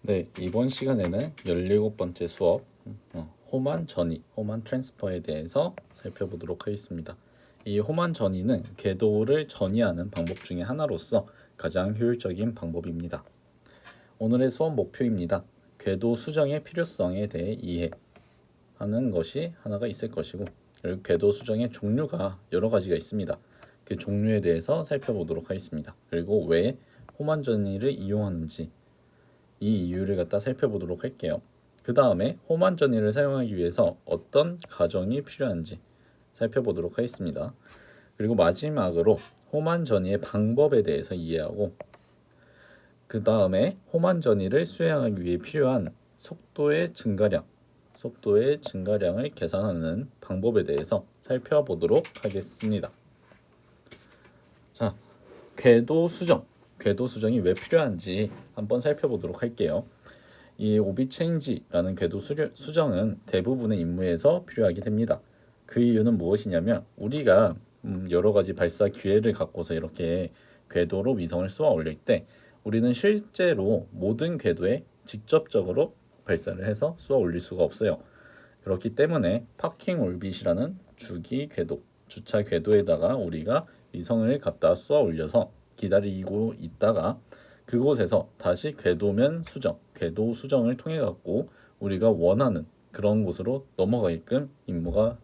네, 이번 시간에는 17번째 수업 호만 전이, 호만 트랜스퍼에 대해서 살펴보도록 하겠습니다. 이 호만 전이는 궤도를 전이하는 방법 중에 하나로서 가장 효율적인 방법입니다. 오늘의 수업 목표입니다. 궤도 수정의 필요성에 대해 이해하는 것이 하나가 있을 것이고, 그리고 궤도 수정의 종류가 여러 가지가 있습니다. 그 종류에 대해서 살펴보도록 하겠습니다. 그리고 왜 호만 전이를 이용하는지 이 이유를 갖다 살펴보도록 할게요. 그 다음에 호만 전이를 사용하기 위해서 어떤 과정이 필요한지 살펴보도록 하겠습니다. 그리고 마지막으로 호만 전이의 방법에 대해서 이해하고, 그 다음에 호만 전이를 수행하기 위해 필요한 속도의 증가량을 계산하는 방법에 대해서 살펴보도록 하겠습니다. 자, 궤도 수정이 왜 필요한지 한번 살펴보도록 할게요. 이 오비 체인지라는 궤도 수정은 대부분의 임무에서 필요하게 됩니다. 그 이유는 무엇이냐면, 우리가 여러 가지 발사 기회를 갖고서 이렇게 궤도로 위성을 쏘아 올릴 때 우리는 실제로 모든 궤도에 직접적으로 발사를 해서 쏘아 올릴 수가 없어요. 그렇기 때문에 파킹 올빗이라는 주차 궤도에다가 우리가 위성을 갖다 쏘아 올려서 기다리고 있다가 그곳에서 다시 궤도 수정을 통해 갖고 우리가 원하는 그런 곳으로 넘어가게끔 임무가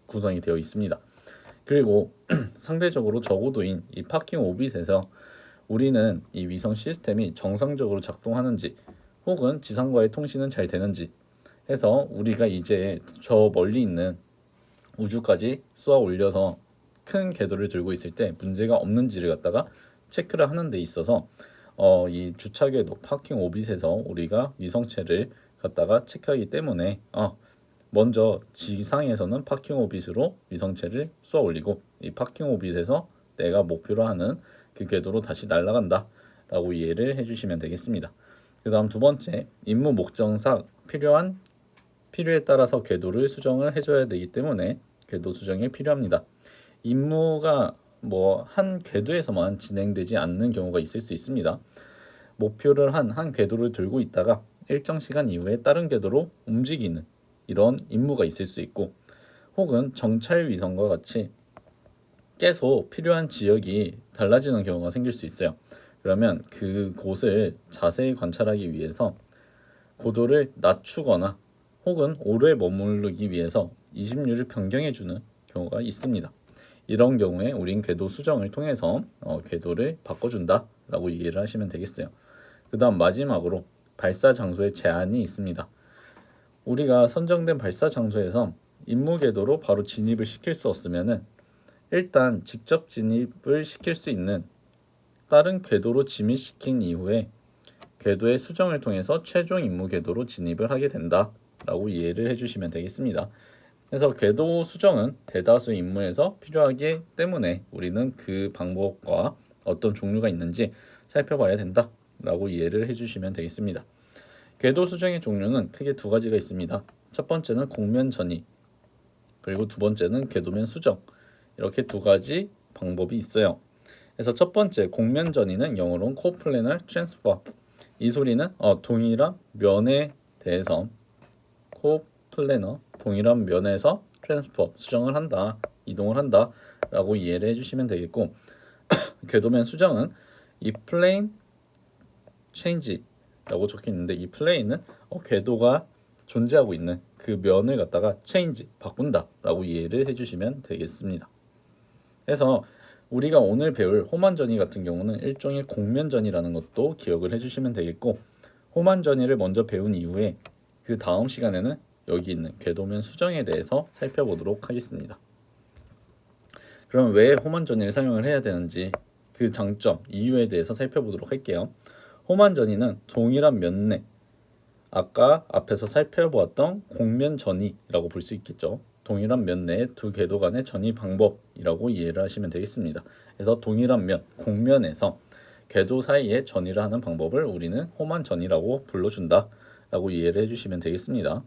구성이 되어 있습니다. 그리고 상대적으로 저고도인 이 파킹 오빗에서 우리는 이 위성 시스템이 정상적으로 작동하는지 혹은 지상과의 통신은 잘 되는지 해서 우리가 이제 저 멀리 있는 우주까지 쏘아 올려서 큰 궤도를 들고 있을 때 문제가 없는지를 갖다가 체크를 하는 데 있어서 이 주차궤도 파킹 오빗에서 우리가 위성체를 갖다가 체크하기 때문에 먼저 지상에서는 파킹 오빗으로 위성체를 쏘아 올리고, 이 파킹 오빗에서 내가 목표로 하는 그 궤도로 다시 날아간다 라고 이해를 해주시면 되겠습니다. 그 다음 두 번째, 임무 목적상 필요에 따라서 궤도를 수정을 해줘야 되기 때문에 궤도 수정이 필요합니다. 임무가 한 궤도에서만 진행되지 않는 경우가 있을 수 있습니다. 목표를 한 궤도를 들고 있다가 일정 시간 이후에 다른 궤도로 움직이는 이런 임무가 있을 수 있고, 혹은 정찰 위성과 같이 계속 필요한 지역이 달라지는 경우가 생길 수 있어요. 그러면 그곳을 자세히 관찰하기 위해서 고도를 낮추거나 혹은 오래 머무르기 위해서 이심률을 변경해주는 경우가 있습니다. 이런 경우에 우린 궤도 수정을 통해서 궤도를 바꿔준다 라고 이해를 하시면 되겠어요. 그 다음 마지막으로 발사 장소에 제한이 있습니다. 우리가 선정된 발사 장소에서 임무 궤도로 바로 진입을 시킬 수 없으면은 일단 직접 진입을 시킬 수 있는 다른 궤도로 진입시킨 이후에 궤도의 수정을 통해서 최종 임무 궤도로 진입을 하게 된다 라고 이해를 해주시면 되겠습니다. 그래서 궤도 수정은 대다수 임무에서 필요하기 때문에 우리는 그 방법과 어떤 종류가 있는지 살펴봐야 된다 라고 이해를 해주시면 되겠습니다. 궤도 수정의 종류는 크게 두 가지가 있습니다. 첫 번째는 곡면 전이, 그리고 두 번째는 궤도면 수정, 이렇게 두 가지 방법이 있어요. 그래서 첫 번째 곡면 전이는 영어로는 코플래널 트랜스퍼, 이 소리는 동일한 면에 대해서 동일한 면에서 트랜스퍼 수정을 한다, 이동을 한다 라고 이해를 해주시면 되겠고, 궤도면 수정은 이 플레인 체인지라고 적혀 있는데, 이 플레인은 궤도가 존재하고 있는 그 면을 갖다가 체인지 바꾼다 라고 이해를 해주시면 되겠습니다. 그래서 우리가 오늘 배울 호만 전이 같은 경우는 일종의 곡면 전이라는 것도 기억을 해주시면 되겠고, 호만 전이를 먼저 배운 이후에 그 다음 시간에는 여기 있는 궤도면 수정에 대해서 살펴보도록 하겠습니다. 그럼 왜 호만 전이를 사용을 해야 되는지 그 장점, 이유에 대해서 살펴보도록 할게요. 호만 전이는 동일한 면 내, 아까 앞에서 살펴보았던 곡면 전이라고 볼 수 있겠죠. 동일한 면 내의 두 궤도 간의 전이 방법이라고 이해를 하시면 되겠습니다. 그래서 동일한 면, 곡면에서 궤도 사이에 전이를 하는 방법을 우리는 호만 전이라고 불러준다 라고 이해를 해주시면 되겠습니다.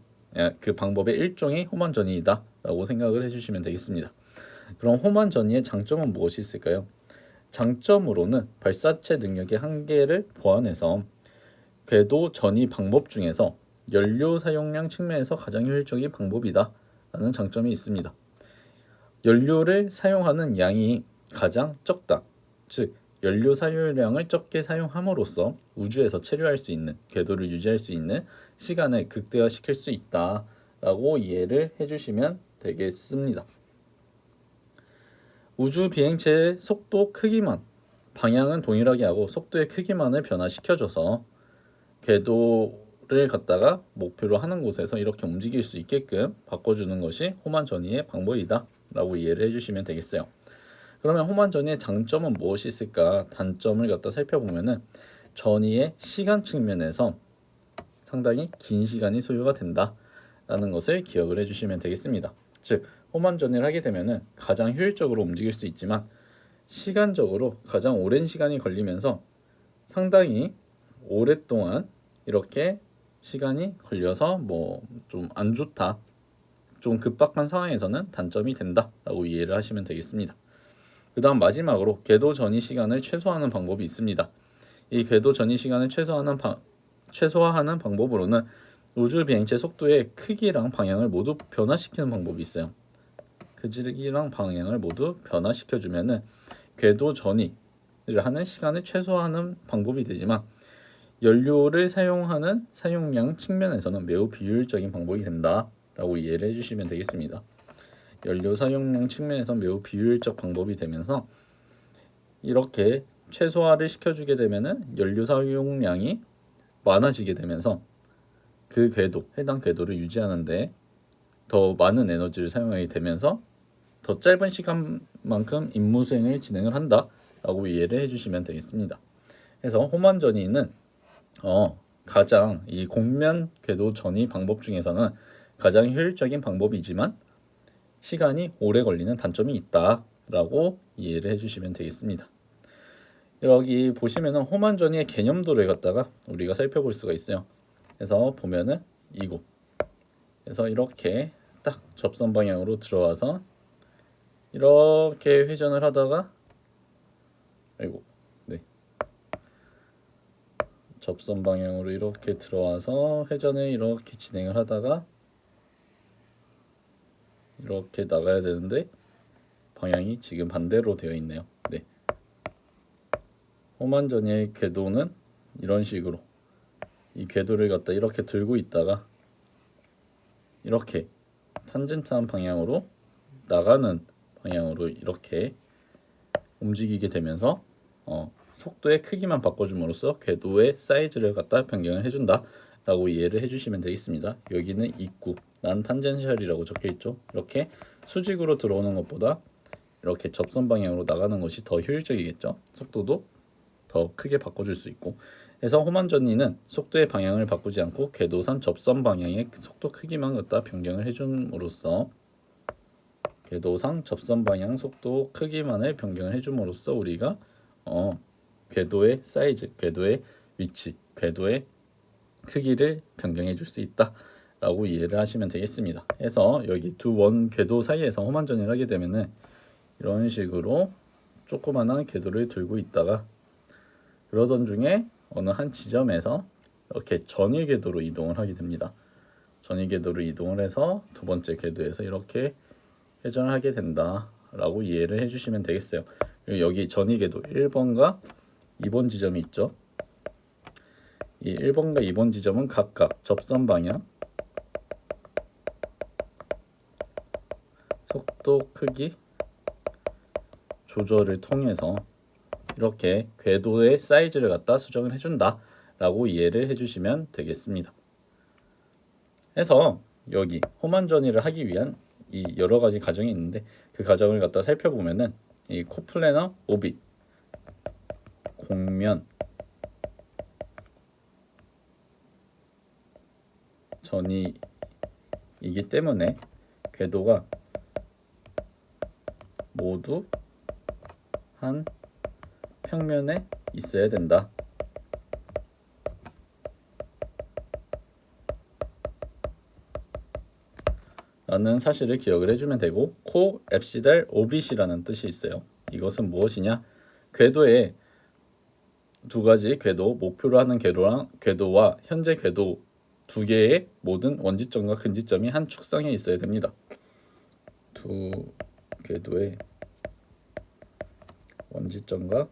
그 방법의 일종이 호만 전이다 라고 생각을 해주시면 되겠습니다. 그럼 호만 전이의 장점은 무엇이 있을까요? 장점으로는 발사체 능력의 한계를 보완해서 궤도 전이 방법 중에서 연료 사용량 측면에서 가장 효율적인 방법이다 라는 장점이 있습니다. 연료를 사용하는 양이 가장 적다. 즉 연료 사용량을 적게 사용함으로써 우주에서 체류할 수 있는, 궤도를 유지할 수 있는 시간을 극대화시킬 수 있다라고 이해를 해주시면 되겠습니다. 우주 비행체의 속도 크기만, 방향은 동일하게 하고 속도의 크기만을 변화시켜줘서 궤도를 갖다가 목표로 하는 곳에서 이렇게 움직일 수 있게끔 바꿔주는 것이 호만 전이의 방법이다 라고 이해를 해주시면 되겠어요. 그러면 호만 전이의 장점은 무엇이 있을까? 단점을 갖다 살펴보면은 전이의 시간 측면에서 상당히 긴 시간이 소요가 된다라는 것을 기억을 해주시면 되겠습니다. 즉 호만 전이를 하게 되면은 가장 효율적으로 움직일 수 있지만 시간적으로 가장 오랜 시간이 걸리면서 상당히 오랫동안 이렇게 시간이 걸려서 뭐 좀 안 좋다, 좀 급박한 상황에서는 단점이 된다라고 이해를 하시면 되겠습니다. 그 다음 마지막으로 궤도 전이 시간을 최소화하는 방법이 있습니다. 이 궤도 전이 시간을 최소화하는 방법으로는 우주 비행체 속도의 크기랑 방향을 모두 변화시키는 방법이 있어요. 크기랑 방향을 모두 변화시켜주면은 궤도 전이를 하는 시간을 최소화하는 방법이 되지만 연료를 사용하는 사용량 측면에서는 매우 비효율적인 방법이 된다라고 이해를 해주시면 되겠습니다. 연료 사용량 측면에서 매우 비효율적 방법이 되면서 이렇게 최소화를 시켜주게 되면은 연료 사용량이 많아지게 되면서 그 궤도, 해당 궤도를 유지하는데 더 많은 에너지를 사용하게 되면서 더 짧은 시간만큼 임무 수행을 진행을 한다라고 이해를 해주시면 되겠습니다. 그래서 호만 전이는 가장 이 공면 궤도 전이 방법 중에서는 가장 효율적인 방법이지만 시간이 오래 걸리는 단점이 있다라고 이해를 해주시면 되겠습니다. 여기 보시면은 호만 전이의 개념도를 갖다가 우리가 살펴볼 수가 있어요. 그래서 보면은 이곳, 그래서 이렇게 딱 접선 방향으로 들어와서 이렇게 회전을 하다가 접선 방향으로 이렇게 들어와서 회전을 이렇게 진행을 하다가 이렇게 나가야 되는데 방향이 지금 반대로 되어 있네요. 호만 전이의 궤도는 이런 식으로 이 궤도를 갖다 이렇게 들고 있다가 이렇게 탄젠트한 방향으로 나가는 방향으로 이렇게 움직이게 되면서 속도의 크기만 바꿔줌으로써 궤도의 사이즈를 갖다 변경을 해준다 라고 이해를 해주시면 되겠습니다. 여기는 입구, 난 탄젠셜이라고 적혀있죠. 이렇게 수직으로 들어오는 것보다 이렇게 접선 방향으로 나가는 것이 더 효율적이겠죠. 속도도 더 크게 바꿔줄 수 있고. 그래서 호만 전이는 속도의 방향을 바꾸지 않고 궤도선 접선 방향의 속도 크기만 갖다 변경을 해줌으로써 궤도상 접선 방향 속도 크기만을 변경을 해줌으로써 우리가 궤도의 사이즈, 궤도의 위치, 궤도의 크기를 변경해 줄 수 있다 라고 이해를 하시면 되겠습니다. 그래서 여기 두 원 궤도 사이에서 호만 전이를 하게 되면은 이런 식으로 조그만한 궤도를 들고 있다가 그러던 중에 어느 한 지점에서 이렇게 전위 궤도로 이동을 하게 됩니다. 전위 궤도로 이동을 해서 두 번째 궤도에서 이렇게 회전을 하게 된다라고 이해를 해주시면 되겠어요. 그리고 여기 전위 궤도 1번과 2번 지점이 있죠. 이 1번과 2번 지점은 각각 접선 방향, 속도 크기 조절을 통해서 이렇게 궤도의 사이즈를 갖다 수정을 해준다 라고 이해를 해주시면 되겠습니다. 그래서 여기 호만 전이를 하기 위한 이 여러 가지 과정이 있는데 그 과정을 갖다 살펴보면은 이 코플래너 오빗, 공면 전이이기 때문에 궤도가 모두 한 평면에 있어야 된다. 라는 사실을 기억을 해주면 되고, 코 앱시달 오빗이라는 뜻이 있어요. 이것은 무엇이냐? 궤도의 두 가지 궤도, 목표로 하는 궤도와 현재 궤도 두 개의 모든 원지점과 근지점이 한 축상에 있어야 됩니다. 두 궤도의 원지점과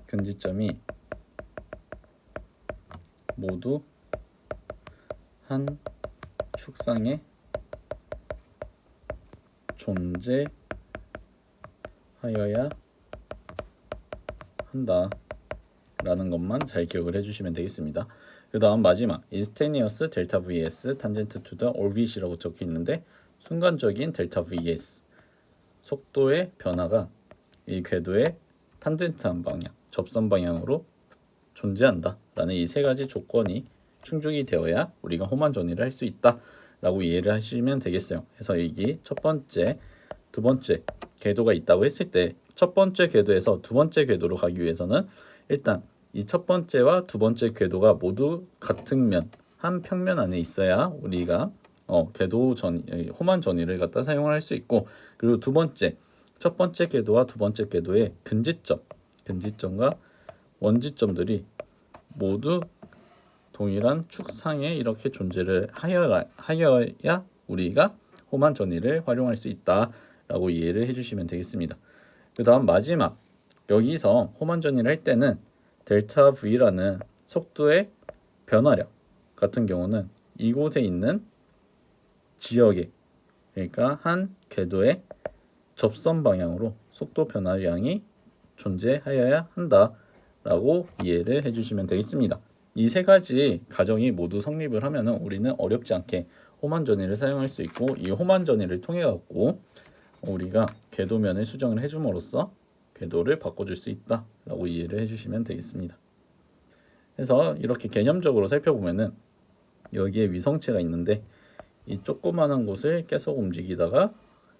근지점이 모두 한 축상에 존재하여야 한다 라는 것만 잘 기억을 해주시면 되겠습니다. 그 다음 마지막 instantaneous delta vs tangent to the orbit이라고 적혀 있는데 순간적인 델타 vs 속도의 변화가 이 궤도의 탄젠트한 방향, 접선 방향으로 존재한다 라는 이 세 가지 조건이 충족이 되어야 우리가 호만 전이를 할 수 있다 라고 이해를 하시면 되겠어요. 그래서 여기 첫 번째, 두 번째 궤도가 있다고 했을 때 첫 번째 궤도에서 두 번째 궤도로 가기 위해서는 일단 이 첫 번째와 두 번째 궤도가 모두 같은 면, 한 평면 안에 있어야 우리가 호만 전이를 갖다 사용을 할 수 있고, 그리고 두 번째, 첫 번째 궤도와 두 번째 궤도의 근지점과 원지점들이 모두 동일한 축상에 이렇게 존재를 하여야 우리가 호만 전이를 활용할 수 있다라고 이해를 해주시면 되겠습니다. 그 다음 마지막, 여기서 호만 전이를 할 때는 델타 V라는 속도의 변화량 같은 경우는 이곳에 있는 지역에, 그러니까 한 궤도의 접선 방향으로 속도 변화량이 존재하여야 한다라고 이해를 해주시면 되겠습니다. 이 세 가지 가정이 모두 성립을 하면은 우리는 어렵지 않게 호만 전이를 사용할 수 있고, 이 호만 전이를 통해 갖고 우리가 궤도면을 수정을 해줌으로써 궤도를 바꿔줄 수 있다라고 이해를 해주시면 되겠습니다. 그래서 이렇게 개념적으로 살펴보면은 여기에 위성체가 있는데 이 조그마한 곳을 계속 움직이다가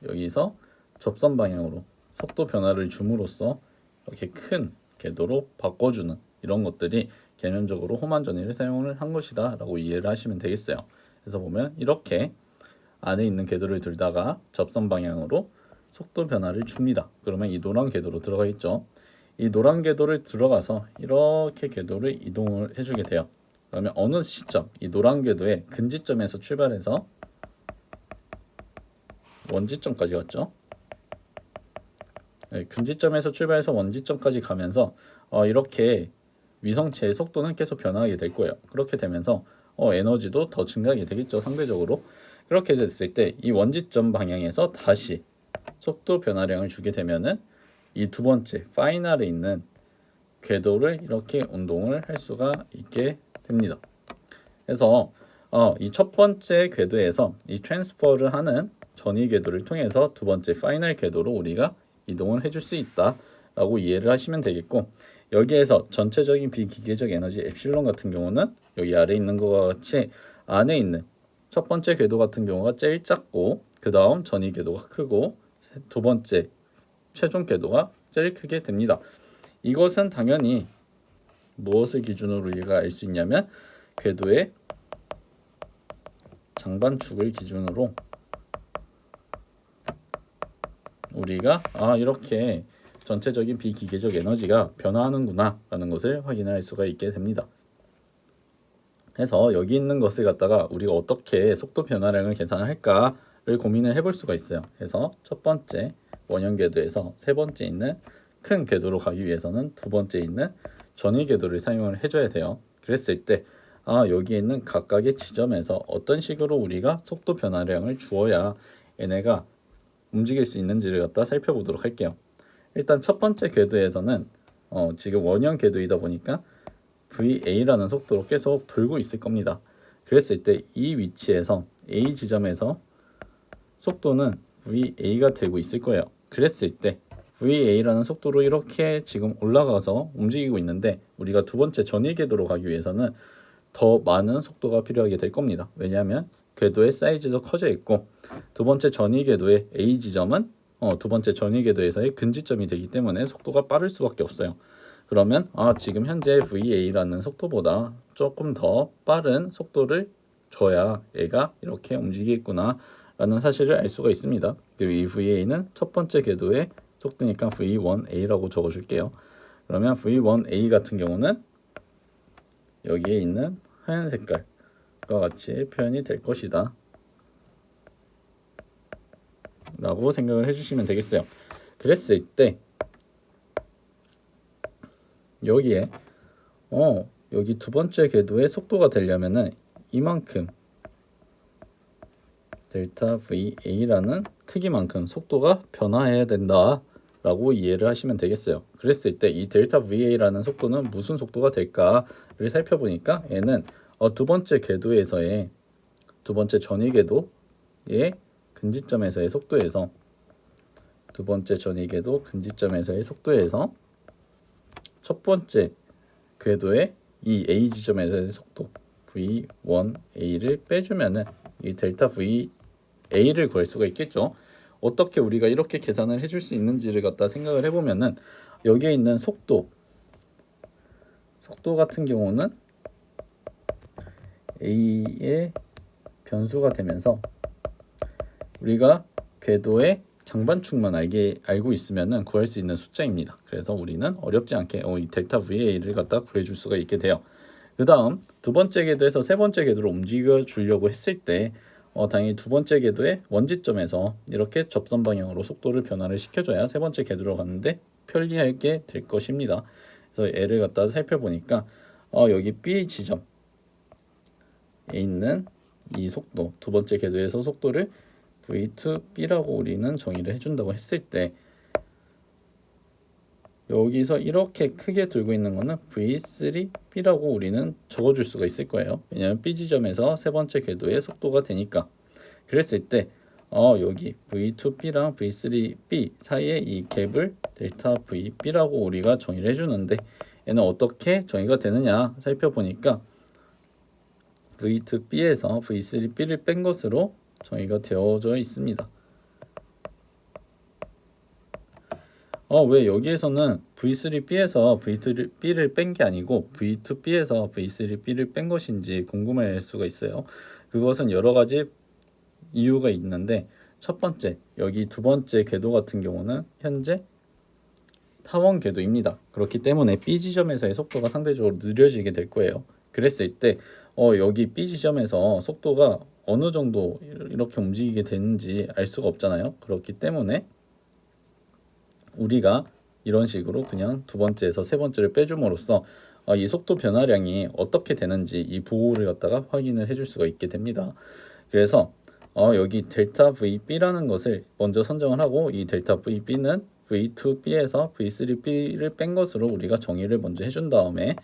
여기서 접선 방향으로 속도 변화를 줌으로써 이렇게 큰 궤도로 바꿔주는 이런 것들이 개념적으로 호만 전이를 사용을 한 것이다 라고 이해를 하시면 되겠어요. 그래서 보면 이렇게 안에 있는 궤도를 들다가 접선 방향으로 속도 변화를 줍니다. 그러면 이 노란 궤도로 들어가겠죠. 이 노란 궤도를 들어가서 이렇게 궤도를 이동을 해주게 돼요. 그러면 어느 시점, 이 노란 궤도의 근지점에서 출발해서 원지점까지 갔죠. 네, 근지점에서 출발해서 원지점까지 가면서 이렇게 위성체의 속도는 계속 변화하게 될 거예요. 그렇게 되면서 에너지도 더 증가하게 되겠죠, 상대적으로. 그렇게 됐을 때 이 원지점 방향에서 다시 속도 변화량을 주게 되면은 이 두 번째 파이널에 있는 궤도를 이렇게 운동을 할 수가 있게 됩니다. 그래서 이 첫 번째 궤도에서 이 트랜스퍼를 하는 전위 궤도를 통해서 두 번째 파이널 궤도로 우리가 이동을 해줄 수 있다라고 이해를 하시면 되겠고, 여기에서 전체적인 비기계적 에너지 엡실론 같은 경우는 여기 아래 있는 것과 같이 안에 있는 첫 번째 궤도 같은 경우가 제일 작고 그 다음 전위 궤도가 크고 두 번째 최종 궤도가 제일 크게 됩니다. 이것은 당연히 무엇을 기준으로 우리가 알 수 있냐면 궤도의 장반축을 기준으로 우리가 이렇게 전체적인 비기계적 에너지가 변화하는구나 라는 것을 확인할 수가 있게 됩니다. 그래서 여기 있는 것을 갖다가 우리가 어떻게 속도 변화량을 계산할까를 고민을 해볼 수가 있어요. 그래서 첫 번째 원형 궤도에서 세 번째 있는 큰 궤도로 가기 위해서는 두 번째 있는 전위 궤도를 사용을 해줘야 돼요. 그랬을 때 여기에 있는 각각의 지점에서 어떤 식으로 우리가 속도 변화량을 주어야 얘네가 움직일 수 있는지를 갖다 살펴보도록 할게요. 일단 첫 번째 궤도에서는 지금 원형 궤도이다 보니까 VA라는 속도로 계속 돌고 있을 겁니다. 그랬을 때 이 위치에서 A 지점에서 속도는 VA가 되고 있을 거예요. 그랬을 때 VA라는 속도로 이렇게 지금 올라가서 움직이고 있는데 우리가 두 번째 전위 궤도로 가기 위해서는 더 많은 속도가 필요하게 될 겁니다. 왜냐하면 궤도의 사이즈도 커져 있고 두 번째 전위 궤도의 A 지점은 두 번째 전위 궤도에서의 근지점이 되기 때문에 속도가 빠를 수밖에 없어요. 그러면 지금 현재 VA라는 속도보다 조금 더 빠른 속도를 줘야 얘가 이렇게 움직이겠구나 라는 사실을 알 수가 있습니다. 그리고 이 VA는 첫 번째 궤도의 속도니까 v1a라고 적어줄게요. 그러면 v1a 같은 경우는 여기에 있는 하얀 색깔과 같이 표현이 될 것이다 라고 생각을 해주시면 되겠어요. 그랬을 때 여기에 여기 두 번째 궤도의 속도가 되려면은 이만큼 델타 VA라는 크기만큼 속도가 변화해야 된다 라고 이해를 하시면 되겠어요. 그랬을 때 이 델타 VA라는 속도는 무슨 속도가 될까를 살펴보니까 얘는 두 번째 궤도에서의 두 번째 전위 궤도의 근지점에서의 속도에서 두 번째 전위 궤도 근지점에서의 속도에서 첫 번째 궤도의 이 A 지점에서의 속도 V1A를 빼주면은 이 델타 VA를 구할 수가 있겠죠. 어떻게 우리가 이렇게 계산을 해줄 수 있는지를 갖다 생각을 해보면은 여기에 있는 속도 같은 경우는 A의 변수가 되면서 우리가 궤도의 장반축만 알고 있으면은 구할 수 있는 숫자입니다. 그래서 우리는 어렵지 않게 이 델타 VA를 갖다 구해줄 수가 있게 돼요. 그 다음 두 번째 궤도에서 세 번째 궤도로 움직여 주려고 했을 때 당연히 두 번째 궤도의 원지점에서 이렇게 접선 방향으로 속도를 변화를 시켜줘야 세 번째 궤도로 가는데 편리하게 될 것입니다. 그래서 얘를 갖다 살펴보니까 여기 B 지점에 있는 이 속도 두 번째 궤도에서 속도를 V2B라고 우리는 정의를 해준다고 했을 때 여기서 이렇게 크게 들고 있는 거는 V3B라고 우리는 적어줄 수가 있을 거예요. 왜냐하면 B 지점에서 세 번째 궤도의 속도가 되니까. 그랬을 때 여기 V2B랑 V3B 사이에 이 갭을 델타 VB라고 우리가 정의를 해주는데 얘는 어떻게 정의가 되느냐 살펴보니까 V2B에서 V3B를 뺀 것으로 정의가 되어져 있습니다. 왜 여기에서는 V3B에서 V2B를 뺀 게 아니고 V2B에서 V3B를 뺀 것인지 궁금할 수가 있어요. 그것은 여러 가지 이유가 있는데 첫 번째, 여기 두 번째 궤도 같은 경우는 현재 타원 궤도입니다. 그렇기 때문에 B 지점에서의 속도가 상대적으로 느려지게 될 거예요. 그랬을 때 여기 B 지점에서 속도가 어느 정도 이렇게 움직이게 되는지 알 수가 없잖아요. 그렇기 때문에 우리가 이런 식으로 그냥 두 번째에서 세 번째를 빼줌으로써 이 속도 변화량이 어떻게 되는지 이 부호를 갖다가 확인을 해줄 수가 있게 됩니다. 그래서 여기 델타 VB라는 것을 먼저 선정을 하고 이 델타 VB는 V2B에서 V3B를 뺀 것으로 우리가 정의를 먼저 해준 다음에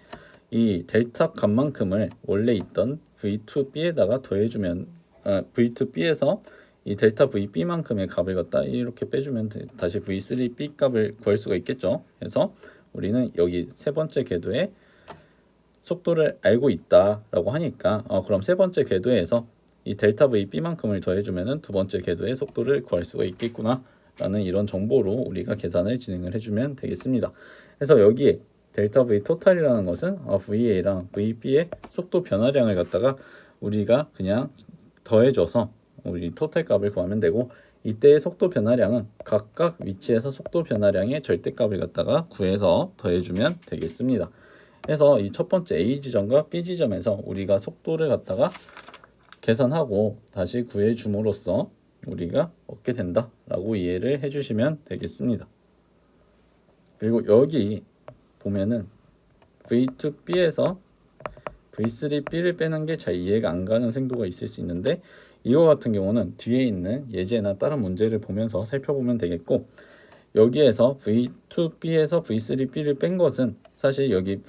이 델타 값만큼을 원래 있던 V2B에다가 더해주면 V2B에서 이 델타 VB만큼의 값을 갖다 이렇게 빼주면 다시 V3B 값을 구할 수가 있겠죠. 그래서 우리는 여기 세 번째 궤도의 속도를 알고 있다라고 하니까 그럼 세 번째 궤도에서 이 델타 VB만큼을 더해주면은 두 번째 궤도의 속도를 구할 수가 있겠구나 라는 이런 정보로 우리가 계산을 진행을 해주면 되겠습니다. 그래서 여기에 델타 V 토탈이라는 것은 VA랑 VB의 속도 변화량을 갖다가 우리가 그냥 더해줘서 우리 토탈 값을 구하면 되고 이때의 속도 변화량은 각각 위치에서 속도 변화량의 절대값을 갖다가 구해서 더해주면 되겠습니다. 그래서 이 첫 번째 A 지점과 B 지점에서 우리가 속도를 갖다가 계산하고 다시 구해줌으로써 우리가 얻게 된다라고 이해를 해주시면 되겠습니다. 그리고 여기 보면은 V2B에서 V3B를 빼는 게 잘 이해가 안 가는 생도가 있을 수 있는데 이거 같은 경우는 뒤에 있는 예제나 다른 문제를 보면서 살펴보면 되겠고 여기에서 V2B에서 V3B를 뺀 것은 사실 여기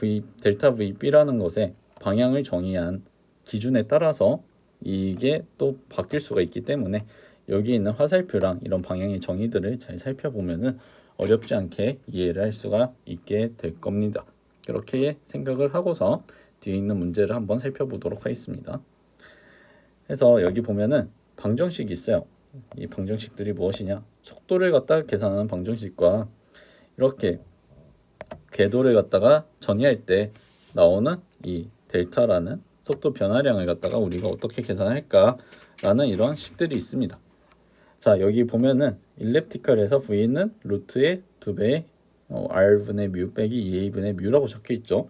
델타 VB라는 것의 방향을 정의한 기준에 따라서 이게 또 바뀔 수가 있기 때문에 여기 있는 화살표랑 이런 방향의 정의들을 잘 살펴보면은 어렵지 않게 이해를 할 수가 있게 될 겁니다. 그렇게 생각을 하고서 뒤에 있는 문제를 한번 살펴보도록 하겠습니다. 그래서 여기 보면은 방정식이 있어요. 이 방정식들이 무엇이냐? 속도를 갖다가 계산하는 방정식과 이렇게 궤도를 갖다가 정의할 때 나오는 이 델타라는 속도 변화량을 갖다가 우리가 어떻게 계산할까라는 이런 식들이 있습니다. 자, 여기 보면은 일립티컬에서 v는 루트의 2배의 r분의 뮤 빼기 2a분의 뮤라고 적혀 있죠.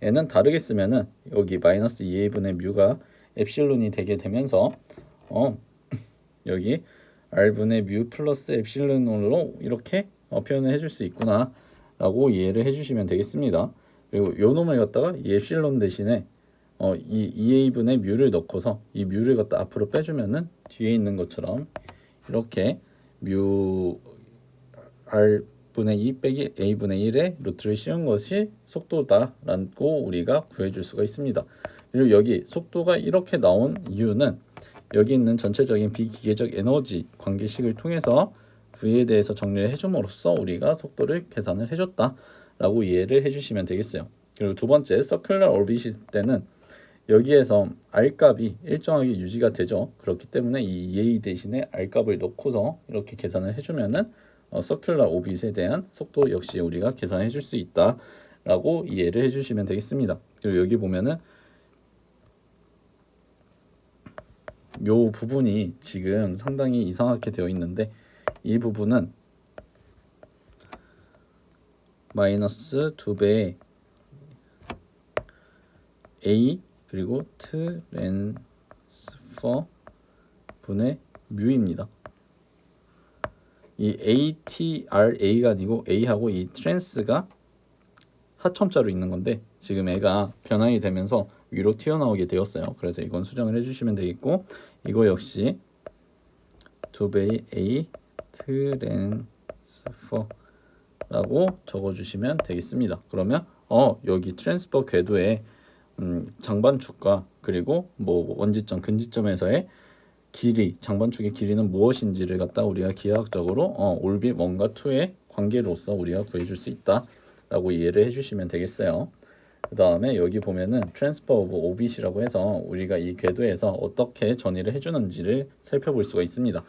얘는 다르게 쓰면은 여기 마이너스 2a분의 뮤가 엡실론이 되게 되면서 여기 r분의 뮤 플러스 엡실론으로 이렇게 표현을 해줄 수 있구나 라고 이해를 해주시면 되겠습니다. 그리고 요 놈을 갖다가 이 엡실론 대신에 이 2a분의 뮤를 넣고서 이 뮤를 갖다 앞으로 빼주면은 뒤에 있는 것처럼 이렇게 뮤 r분의 2 빼기 a분의 1의 루트를 씌운 것이 속도다라고 우리가 구해줄 수가 있습니다. 그리고 여기 속도가 이렇게 나온 이유는 여기 있는 전체적인 비기계적 에너지 관계식을 통해서 V에 대해서 정리를 해줌으로써 우리가 속도를 계산을 해줬다라고 이해를 해주시면 되겠어요. 그리고 두 번째, 서큘러 오비시 때는 여기에서 R값이 일정하게 유지가 되죠. 그렇기 때문에 이 EA 대신에 R값을 넣고서 이렇게 계산을 해주면은 서큘러 오빗에 대한 속도 역시 우리가 계산해 줄 수 있다라고 이해를 해주시면 되겠습니다. 그리고 여기 보면은 요 부분이 지금 상당히 이상하게 되어 있는데 이 부분은 마이너스 2배의 a 그리고 트랜스퍼 분의 뮤입니다. 이 ATRA가 아니고 A하고 이 트랜스가 하첨자로 있는 건데 지금 애가 변환이 되면서 위로 튀어나오게 되었어요. 그래서 이건 수정을 해주시면 되겠고 이거 역시 2배의 A 트랜스퍼라고 적어주시면 되겠습니다. 그러면 여기 트랜스퍼 궤도에 장반축과 그리고 뭐 원지점 근지점에서의 길이, 장반축의 길이는 무엇인지를 갖다 우리가 기하학적으로 올빗 1과 2의 관계로서 우리가 구해줄 수 있다라고 이해를 해주시면 되겠어요. 그 다음에 여기 보면은 트랜스퍼 오브 오빗이라고 해서 우리가 이 궤도에서 어떻게 전이를 해주는지를 살펴볼 수가 있습니다.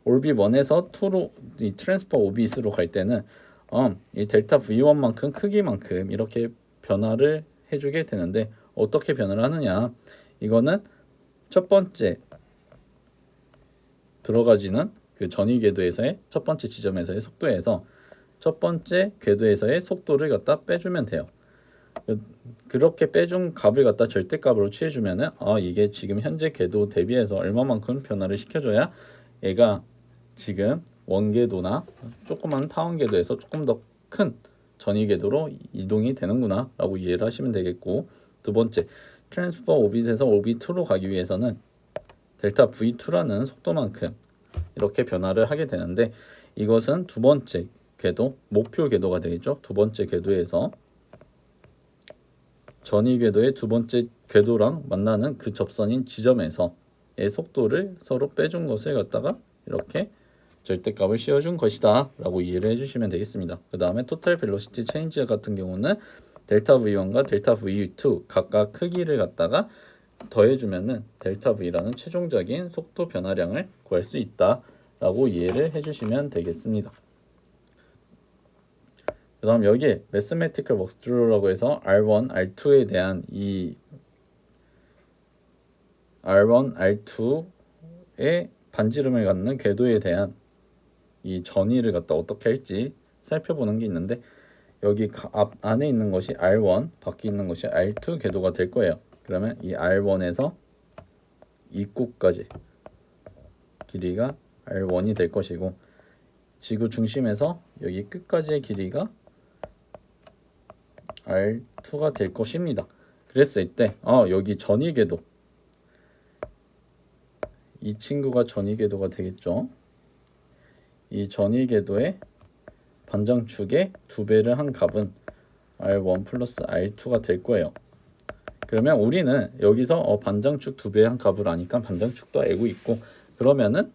올빗 1에서 2로 이 트랜스퍼 오빗으로 갈 때는 이 델타 V1만큼 크기만큼 이렇게 변화를 해주게 되는데 어떻게 변화를 하느냐, 이거는 첫 번째 들어가지는 그 전위 궤도에서의 첫 번째 지점에서의 속도에서 첫 번째 궤도에서의 속도를 갖다 빼주면 돼요. 그렇게 빼준 값을 갖다 절대값으로 취해주면은 이게 지금 현재 궤도 대비해서 얼마만큼 변화를 시켜줘야 얘가 지금 원궤도나 조그만 타원 궤도에서 조금 더 큰 전위 궤도로 이동이 되는구나 라고 이해를 하시면 되겠고, 두 번째 트랜스퍼 오빗에서 오빗 2로 가기 위해서는 델타 V2라는 속도만큼 이렇게 변화를 하게 되는데 이것은 두 번째 궤도, 목표 궤도가 되겠죠. 두 번째 궤도에서 전위 궤도의 두 번째 궤도랑 만나는 그 접선인 지점에서의 속도를 서로 빼준 것을 갖다가 이렇게 절대값을 씌워준 것이다 라고 이해를 해주시면 되겠습니다. 그 다음에 토탈 벨로시티 체인지 같은 경우는 델타 V1과 델타 V2 각각 크기를 갖다가 더해주면은 델타 V라는 최종적인 속도 변화량을 구할 수 있다라고 이해를 해주시면 되겠습니다. 그 다음 여기에 매스매티컬 워크스루라고 해서 R1, R2에 대한 이 R1, R2의 반지름을 갖는 궤도에 대한 이 전위를 갖다 어떻게 할지 살펴보는 게 있는데 여기 안에 있는 것이 R1, 밖에 있는 것이 R2 궤도가 될 거예요. 그러면 이 R1에서 입구까지 길이가 R1이 될 것이고 지구 중심에서 여기 끝까지의 길이가 R2가 될 것입니다. 그랬을 때 여기 전위 궤도, 이 친구가 전위 궤도가 되겠죠. 이 전위 궤도의 반장축의 2배를 한 값은 R1 플러스 R2가 될 거예요. 그러면 우리는 여기서 반장축 2배의 한 값을 아니까 반장축도 알고 있고, 그러면은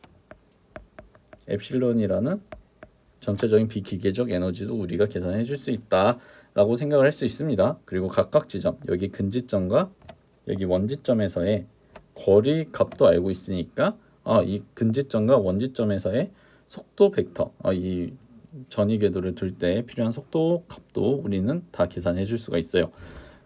엡실론이라는 전체적인 비기계적 에너지도 우리가 계산해 줄 수 있다라고 생각을 할 수 있습니다. 그리고 각각 지점, 여기 근지점과 여기 원지점에서의 거리 값도 알고 있으니까 이 근지점과 원지점에서의 속도 벡터, 이 전위 궤도를 둘 때 필요한 속도 값도 우리는 다 계산해 줄 수가 있어요.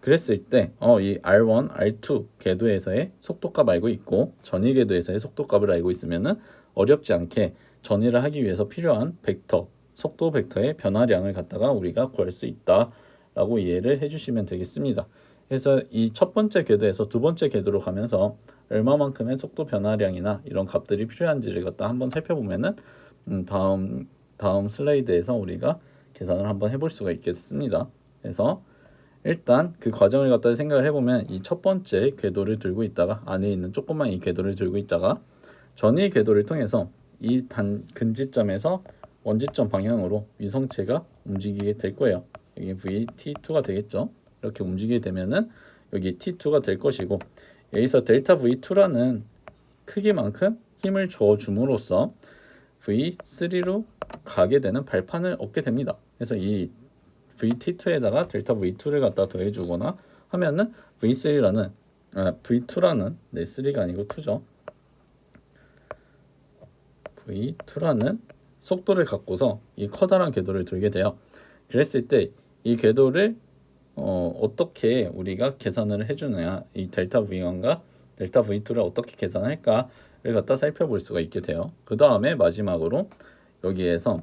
그랬을 때 이 R1, R2 궤도에서의 속도값 알고 있고 전위 궤도에서의 속도값을 알고 있으면은 어렵지 않게 전이를 하기 위해서 필요한 벡터, 속도 벡터의 변화량을 갖다가 우리가 구할 수 있다라고 이해를 해주시면 되겠습니다. 그래서 이 첫 번째 궤도에서 두 번째 궤도로 가면서 얼마만큼의 속도 변화량이나 이런 값들이 필요한지를 갖다 한번 살펴보면은 다음 슬라이드에서 우리가 계산을 한번 해볼 수가 있겠습니다. 그래서 일단 그 과정을 갖다 생각을 해보면 이 첫 번째 궤도를 들고 있다가 안에 있는 조그만 이 궤도를 들고 있다가 전이 궤도를 통해서 이 근지점에서 원지점 방향으로 위성체가 움직이게 될 거예요. 여기 VT2가 되겠죠. 이렇게 움직이게 되면은 여기 T2가 될 것이고, 여기서 델타 V2라는 크기만큼 힘을 줘 줌으로써 V3로 가게 되는 발판을 얻게 됩니다. 그래서 이 VT2에다가 델타 V2를 갖다 더해주거나 하면은 V2라는 3가 아니고 2죠. V2라는 속도를 갖고서 이 커다란 궤도를 들게 돼요. 그랬을 때 이 궤도를 어떻게 우리가 계산을 해주느냐, 이 델타 V1과 델타 V2를 어떻게 계산할까를 갖다 살펴볼 수가 있게 돼요. 그 다음에 마지막으로 여기에서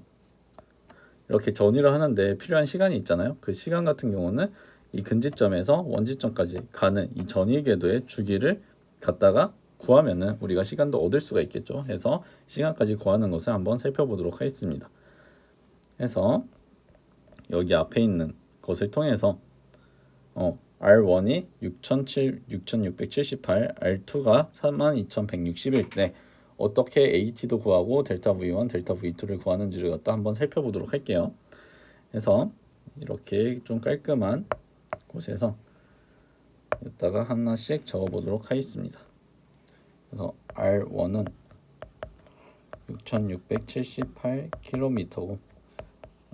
이렇게 전이를 하는데 필요한 시간이 있잖아요. 그 시간 같은 경우는 이 근지점에서 원지점까지 가는 이 전이 궤도의 주기를 갖다가 구하면은 우리가 시간도 얻을 수가 있겠죠. 해서 시간까지 구하는 것을 한번 살펴보도록 하겠습니다. 해서 여기 앞에 있는 것을 통해서 R1이 6678, R2가 32,161 때 어떻게 AT도 구하고 델타 V1, 델타 V2를 구하는지를 갖다 한번 살펴보도록 할게요. 그래서 이렇게 좀 깔끔한 곳에서 여기다가 하나씩 적어보도록 하겠습니다. 그래서 R1은 6678km고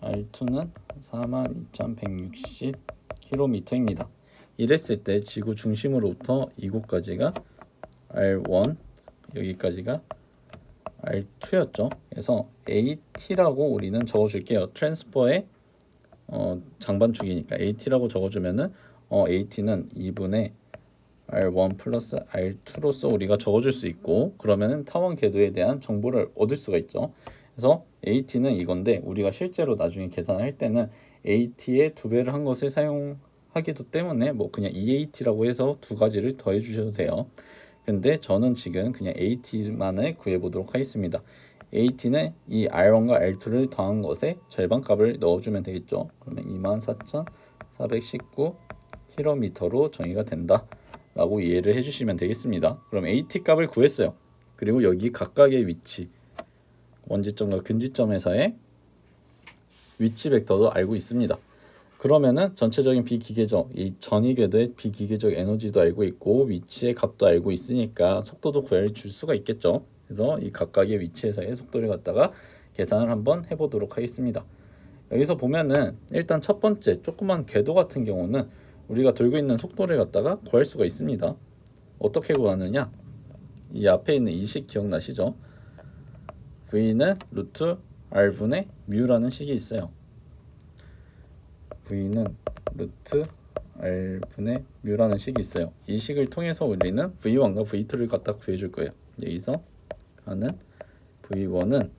R2는 42,160km입니다. 이랬을 때 지구 중심으로부터 이곳까지가 R1, 여기까지가 R2였죠. 그래서 AT라고 우리는 적어줄게요. 트랜스퍼의 장반축이니까 AT라고 적어주면은 AT는 2분의 R1 플러스 R2로서 우리가 적어줄 수 있고, 그러면은 타원 궤도에 대한 정보를 얻을 수가 있죠. 그래서 AT는 이건데 우리가 실제로 나중에 계산할 때는 AT의 2배를 한 것을 사용하기도 때문에 뭐 그냥 EAT라고 해서 두 가지를 더해 주셔도 돼요. 근데 저는 지금 그냥 AT만을 구해 보도록 하겠습니다. AT는 이 R1과 R2를 더한 것에 절반값을 넣어주면 되겠죠. 그러면 24,419km로 정의가 된다 라고 이해를 해주시면 되겠습니다. 그럼 AT 값을 구했어요. 그리고 여기 각각의 위치, 원지점과 근지점에서의 위치 벡터도 알고 있습니다. 그러면은 전체적인 비기계적, 이 전이 궤도의 비기계적 에너지도 알고 있고 위치의 값도 알고 있으니까 속도도 구해 줄 수가 있겠죠. 그래서 이 각각의 위치에서의 속도를 갖다가 계산을 한번 해보도록 하겠습니다. 여기서 보면은 일단 첫 번째 조그만 궤도 같은 경우는 우리가 들고 있는 속도를 갖다가 구할 수가 있습니다. 어떻게 구하느냐? 이 앞에 있는 이 식 기억나시죠? V는 루트 R분의 뮤라는 식이 있어요. V는 루트 R분의 뮤라는 식이 있어요. 이 식을 통해서 우리는 V1과 V2를 갖다 구해줄 거예요. 여기서 하는 V1은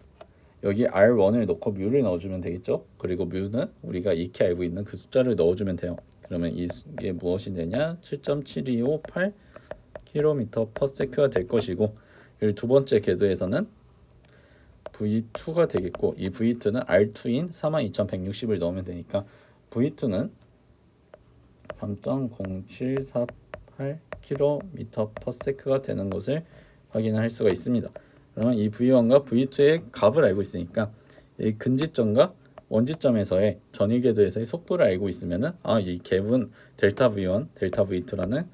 여기 R1을 넣고 뮤를 넣어주면 되겠죠. 그리고 뮤는 우리가 익히 알고 있는 그 숫자를 넣어주면 돼요. 그러면 이게 무엇이 되냐? 7.7258km/s가 될 것이고, 이 두 번째 궤도에서는 V2가 되겠고, 이 V2는 R2인 42,160을 넣으면 되니까 V2는 3.0748km/s가 되는 것을 확인할 수가 있습니다. 그러면 이 V1과 V2의 값을 알고 있으니까 이 근지점과 원지점에서의 전위 궤도에서의 속도를 알고 있으면은 이 갭은 델타 V1, 델타 V2라는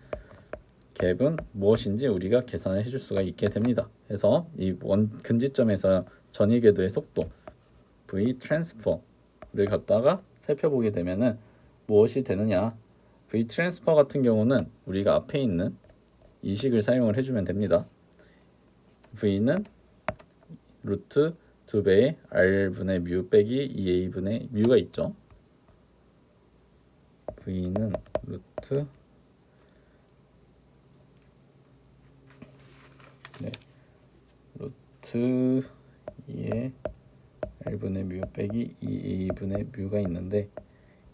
갭은 무엇인지 우리가 계산을 해줄 수가 있게 됩니다. 그래서 이 근지점에서 전위 궤도의 속도 V 트랜스퍼를 갖다가 살펴보게 되면은 무엇이 되느냐? V 트랜스퍼 같은 경우는 우리가 앞에 있는 이 식을 사용을 해주면 됩니다. V는 루트 2배의 R분의 뮤 빼기 2A분의 뮤가 있죠. V는 루트 루트 2에 R분의 뮤 빼기 2A분의 뮤가 있는데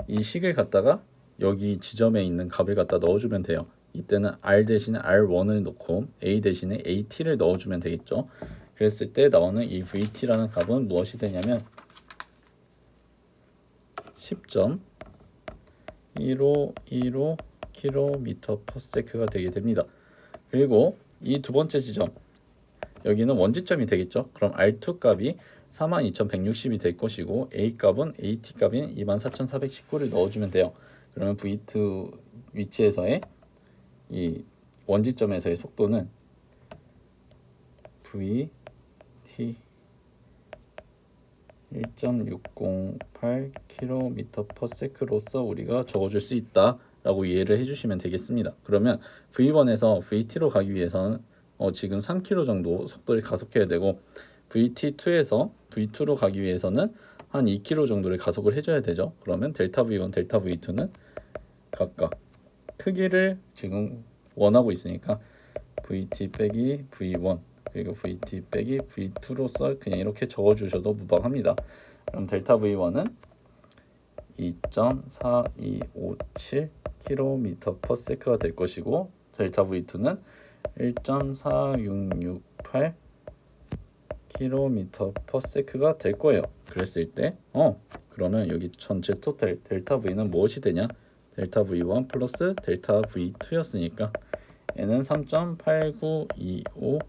이 식을 갖다가 여기 지점에 있는 값을 갖다 넣어주면 돼요. 이때는 R 대신에 R1을 넣고 A 대신에 AT를 넣어주면 되겠죠. 그랬을 때 나오는 이 VT라는 값은 무엇이 되냐면 10.1515 km/s가 되게 됩니다. 그리고 이 두 번째 지점 여기는 원지점이 되겠죠. 그럼 R2 값이 42,160이 될 것이고 A 값은 AT 값인 24,419를 넣어주면 돼요. 그러면 V2 위치에서의 이 원지점에서의 속도는 VT 1.608 km/s로서 우리가 적어줄 수 있다라고 이해를 해주시면 되겠습니다. 그러면 V1에서 VT로 가기 위해서는 지금 3km 정도 속도를 가속해야 되고 VT2에서 V2로 가기 위해서는 한 2km 정도를 가속을 해줘야 되죠. 그러면 델타 V1, 델타 V2는 각각 크기를 지금 원하고 있으니까 VT 빼기 V1 그리고 VT 빼기 V2로서 그냥 이렇게 적어주셔도 무방합니다. 그럼 델타 V1은 2.4257 km/s가 될 것이고 델타 V2는 1.4668 km/s가 될 거예요. 그랬을 때 그러면 여기 전체 토탈 델타 V는 무엇이 되냐? 델타 V1 플러스 델타 V2였으니까 얘는 3.8925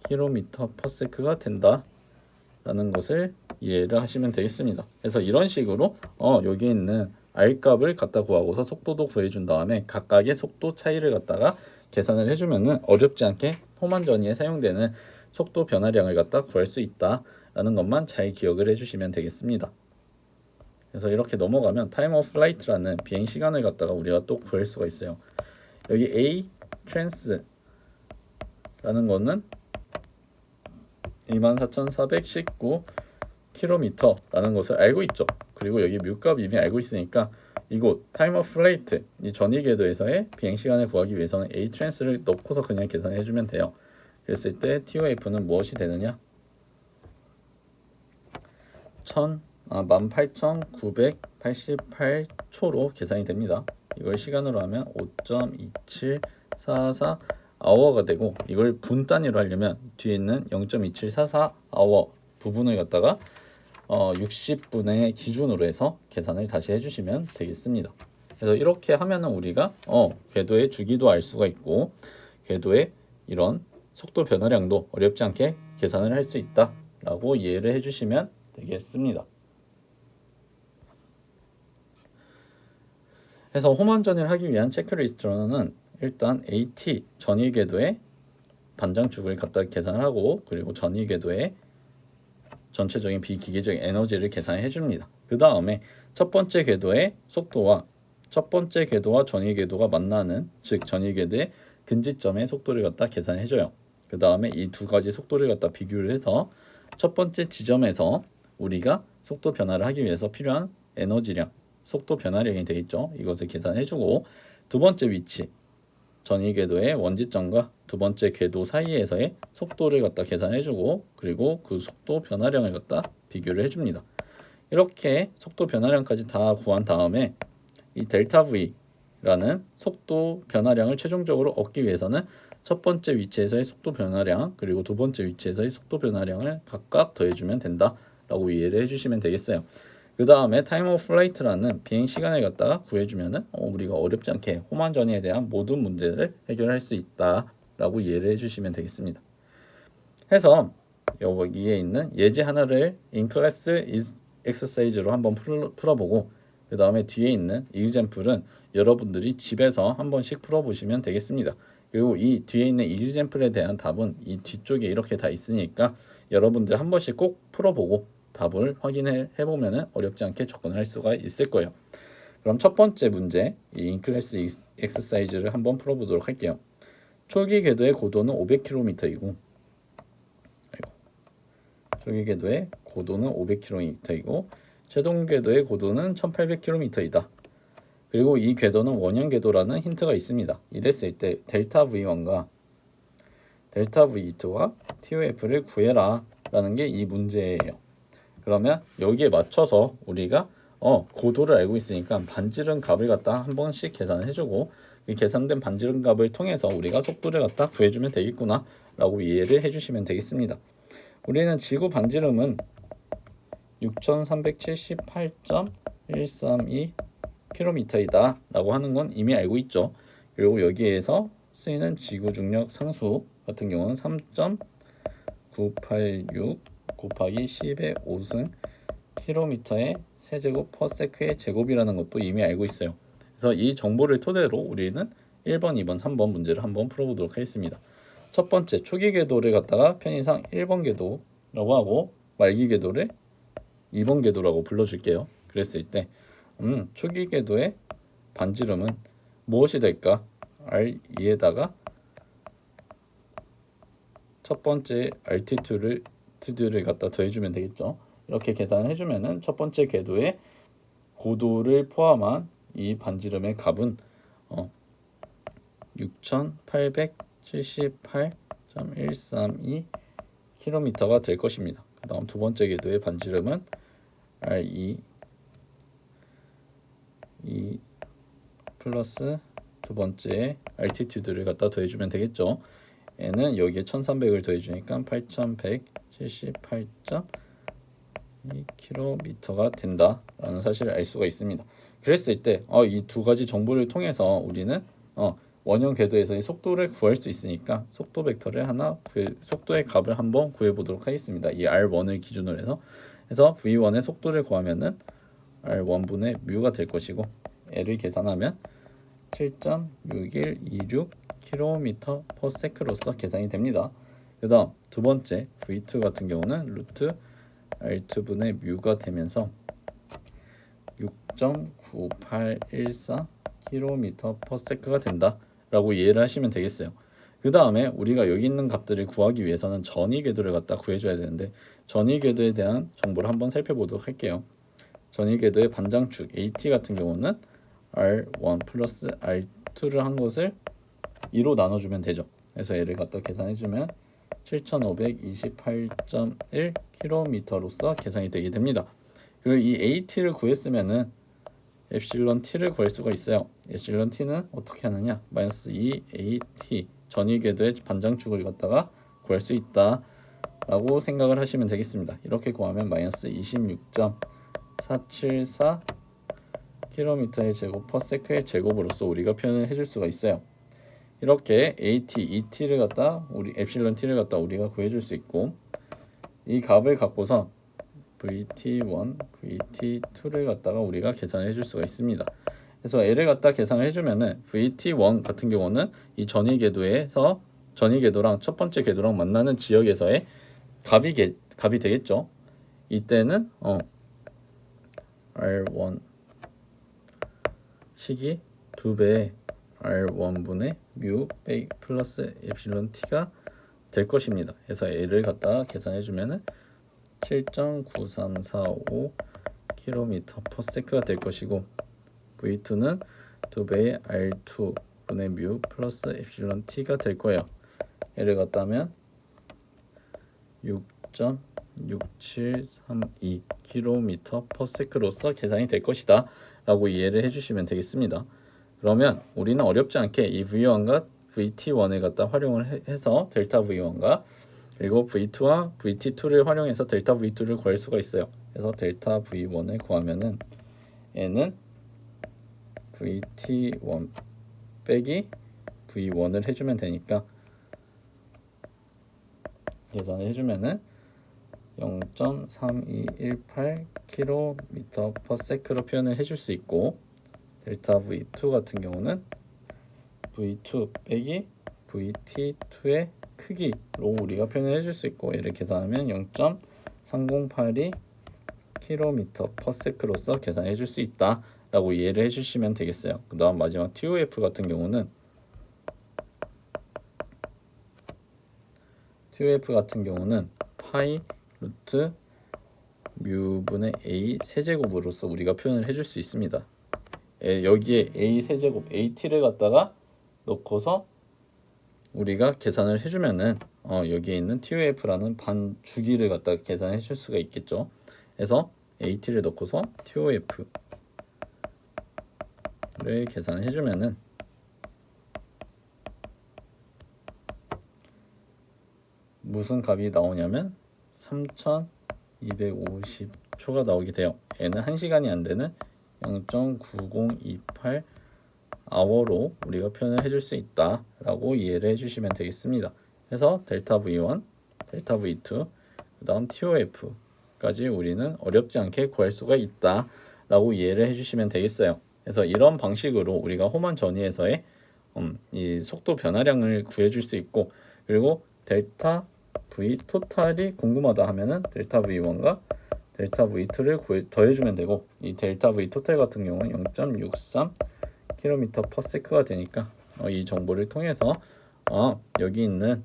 km/s가 된다라는 것을 이해를 하시면 되겠습니다. 그래서 이런 식으로 여기 있는 R 값을 갖다 구하고서 속도도 구해준 다음에 각각의 속도 차이를 갖다가 계산을 해주면은 어렵지 않게 호만 전이에 사용되는 속도 변화량을 갖다 구할 수 있다라는 것만 잘 기억을 해주시면 되겠습니다. 그래서 이렇게 넘어가면 time of flight라는 비행 시간을 갖다가 우리가 또 구할 수가 있어요. 여기 A trans라는 거는 24,419 km라는 것을 알고 있죠. 그리고 여기 뮤값 이미 알고 있으니까 이곳 time of flight 이 전위 궤도에서의 비행 시간을 구하기 위해서는 A trans를 넣고서 그냥 계산해 주면 돼요. 그랬을 때 TOF는 무엇이 되느냐? 18,988초로 계산이 됩니다. 이걸 시간으로 하면 5.2744 hour가 되고 이걸 분 단위로 하려면 뒤에 있는 0.2744 hour 부분을 갖다가 60분의 기준으로 해서 계산을 다시 해주시면 되겠습니다. 그래서 이렇게 하면은 우리가 궤도의 주기도 알 수가 있고 궤도의 이런 속도 변화량도 어렵지 않게 계산을 할 수 있다라고 이해를 해주시면 되겠습니다. 그래서 홈안전을 하기 위한 체크리스트로는 일단 AT 전위 궤도의 반장축을 갖다 계산하고 그리고 전위 궤도의 전체적인 비기계적인 에너지를 계산해 줍니다. 그 다음에 첫 번째 궤도의 속도와 첫 번째 궤도와 전위 궤도가 만나는 즉 전위 궤도의 근지점의 속도를 갖다 계산해 줘요. 그 다음에 이 두 가지 속도를 갖다 비교를 해서 첫 번째 지점에서 우리가 속도 변화를 하기 위해서 필요한 에너지량, 속도 변화량이 되겠죠. 이것을 계산해 주고 두 번째 위치, 전위 궤도의 원지점과 두 번째 궤도 사이에서의 속도를 갖다 계산해 주고 그리고 그 속도 변화량을 갖다 비교를 해 줍니다. 이렇게 속도 변화량까지 다 구한 다음에 이 델타 V라는 속도 변화량을 최종적으로 얻기 위해서는 첫 번째 위치에서의 속도 변화량 그리고 두 번째 위치에서의 속도 변화량을 각각 더해주면 된다라고 이해를 해주시면 되겠어요. 그 다음에 time of flight라는 비행 시간을 갖다가 구해주면은 우리가 어렵지 않게 홈안 전이에 대한 모든 문제를 해결할 수 있다라고 이해를 해주시면 되겠습니다. 해서 여기에 있는 예제 하나를 in class exercise로 한번 풀어보고 그 다음에 뒤에 있는 example은 여러분들이 집에서 한 번씩 풀어보시면 되겠습니다. 그리고 이 뒤에 있는 example에 대한 답은 이 뒤쪽에 이렇게 다 있으니까 여러분들 한 번씩 꼭 풀어보고 답을 확인해 보면은 어렵지 않게 접근을 할 수가 있을 거예요. 그럼 첫 번째 문제 이 in class exercise를 한번 풀어보도록 할게요. 초기 궤도의 고도는 500km이고 초기 궤도의 고도는 500km이고 최종 궤도의 고도는 1800km이다. 그리고 이 궤도는 원형 궤도라는 힌트가 있습니다. 이랬을 때 델타 V1과 델타 V2와 TOF를 구해라 라는 게 이 문제예요. 그러면 여기에 맞춰서 우리가 고도를 알고 있으니까 반지름 값을 갖다 한 번씩 계산을 해주고 이 계산된 반지름 값을 통해서 우리가 속도를 갖다 구해주면 되겠구나 라고 이해를 해주시면 되겠습니다. 우리는 지구 반지름은 6378.132km이다 라고 하는 건 이미 알고 있죠. 그리고 여기에서 쓰이는 지구 중력 상수 같은 경우는 3.986 곱하기 10의 5승 킬로미터의 세제곱 퍼세크의 제곱이라는 것도 이미 알고 있어요. 그래서 이 정보를 토대로 우리는 1번, 2번, 3번 문제를 한번 풀어보도록 하겠습니다. 첫 번째, 초기 궤도를 갖다가 편의상 1번 궤도라고 하고 말기 궤도를 2번 궤도라고 불러줄게요. 그랬을 때 초기 궤도의 반지름은 무엇이 될까? R2에다가 첫 번째 altitude를 갖다 더해주면 되겠죠. 이렇게 계산을 해주면은 첫 번째 궤도의 고도를 포함한 이 반지름의 값은 6878.132km가 될 것입니다. 그 다음 두 번째 궤도의 반지름은 R2 플러스 두 번째 altitude를 갖다 더해주면 되겠죠. 얘는 여기에 1300을 더해주니까 8178.2km가 된다라는 사실을 알 수가 있습니다. 그랬을 때 이 두 가지 정보를 통해서 우리는 원형 궤도에서의 속도를 구할 수 있으니까 속도 벡터를 속도의 값을 한번 구해보도록 하겠습니다. 이 R1을 기준으로 해서 V1의 속도를 구하면은 R1분의 뮤가 될 것이고 L을 계산하면 7.6126km/s로서 계산이 됩니다. 그 다음 두 번째 V2 같은 경우는 루트 R2분의 뮤가 되면서 6.9814km/s가 된다 라고 이해를 하시면 되겠어요. 그 다음에 우리가 여기 있는 값들을 구하기 위해서는 전위 궤도를 갖다 구해줘야 되는데 전위 궤도에 대한 정보를 한번 살펴보도록 할게요. 전위 궤도의 반장축 AT 같은 경우는 R1 플러스 R2를 한 것을 2로 나눠주면 되죠. 그래서 얘를 갖다 계산해주면 7528.1km로서 계산이 되게 됩니다. 그리고 이 AT를 구했으면은 엡실론 T를 구할 수가 있어요. 엡실론 T는 어떻게 하느냐? 마이너스 2AT 전위 궤도의 반장축을 갖다가 구할 수 있다 라고 생각을 하시면 되겠습니다. 이렇게 구하면 마이너스 26.474km의 제곱 퍼세크의 제곱으로서 우리가 표현을 해줄 수가 있어요. 이렇게 AT, ET를 갖다 엡실론 T를 갖다 우리가 구해줄 수 있고 이 값을 갖고서 VT1, VT2를 갖다가 우리가 계산을 해줄 수가 있습니다. 그래서 L을 갖다 계산을 해주면은 VT1 같은 경우는 이 전위 궤도랑 첫 번째 궤도랑 만나는 지역에서의 값이 되겠죠. 이때는 R1 식이 2배의 R1분의 뮤 플러스 엡실론 T가 될 것입니다. 그래서 L을 갖다 계산해주면은 7.9345km/s가 될 것이고 V2는 2배의 R2분의 뮤 플러스 엡실론 T가 될 거예요. 얘를 갖다 하면 6.6732km/s로서 계산이 될 것이다 라고 이해를 해주시면 되겠습니다. 그러면 우리는 어렵지 않게 이 V1과 VT1을 갖다 활용을 해서 델타 V1과 그리고 V2와 VT2를 활용해서 델타 V2를 구할 수가 있어요. 그래서 델타 V1을 구하면은 얘는 VT1 빼기 V1을 해주면 되니까 계산을 해주면은 0.3218km/s로 표현을 해줄 수 있고 델타 V2 같은 경우는 V2 빼기 VT2의 크기로 우리가 표현을 해줄 수 있고 얘를 계산하면 0.3082km/s로서 계산해 줄 수 있다 라고 이해를 해주시면 되겠어요. 그 다음 마지막 TOF 같은 경우는 파이 루트 뮤분의 A 세제곱으로서 우리가 표현을 해줄 수 있습니다. 여기에 A 세제곱 AT를 갖다가 넣고서 우리가 계산을 해주면은 여기에 있는 TOF라는 반 주기를 갖다가 계산해 줄 수가 있겠죠. 그래서 AT를 넣고서 TOF를 계산해 주면은 무슨 값이 나오냐면 3250초가 나오게 돼요. 얘는 1시간이 안 되는 0.9028 hour로 우리가 표현을 해줄 수 있다라고 이해를 해주시면 되겠습니다. 그래서 델타 V1, 델타 V2, 그 다음 TOF까지 우리는 어렵지 않게 구할 수가 있다라고 이해를 해주시면 되겠어요. 그래서 이런 방식으로 우리가 호만 전위에서의 이 속도 변화량을 구해줄 수 있고, 그리고 델타 V 토탈이 궁금하다 하면은 델타 V1과 델타 V2를 더해주면 되고, 이 델타 V 토탈 같은 경우는 0.63 km/s가 되니까 이 정보를 통해서 여기 있는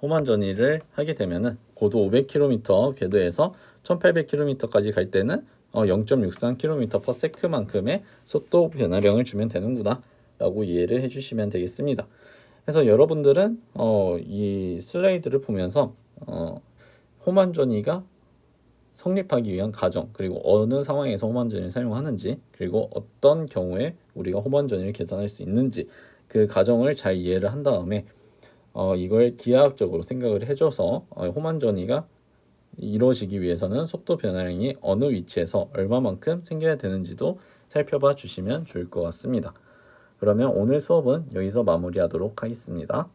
호만 전위를 하게 되면은 고도 500km 궤도에서 1800km까지 갈 때는 0.63 km/s만큼의 속도 변화량을 주면 되는구나 라고 이해를 해주시면 되겠습니다. 그래서 여러분들은 이 슬라이드를 보면서 호만 전위가 성립하기 위한 가정, 그리고 어느 상황에서 호만 전위를 사용하는지, 그리고 어떤 경우에 우리가 호만 전위를 계산할 수 있는지 그 가정을 잘 이해를 한 다음에 이걸 기하학적으로 생각을 해줘서 호만 전위가 이루어지기 위해서는 속도 변화량이 어느 위치에서 얼마만큼 생겨야 되는지도 살펴봐 주시면 좋을 것 같습니다. 그러면 오늘 수업은 여기서 마무리하도록 하겠습니다.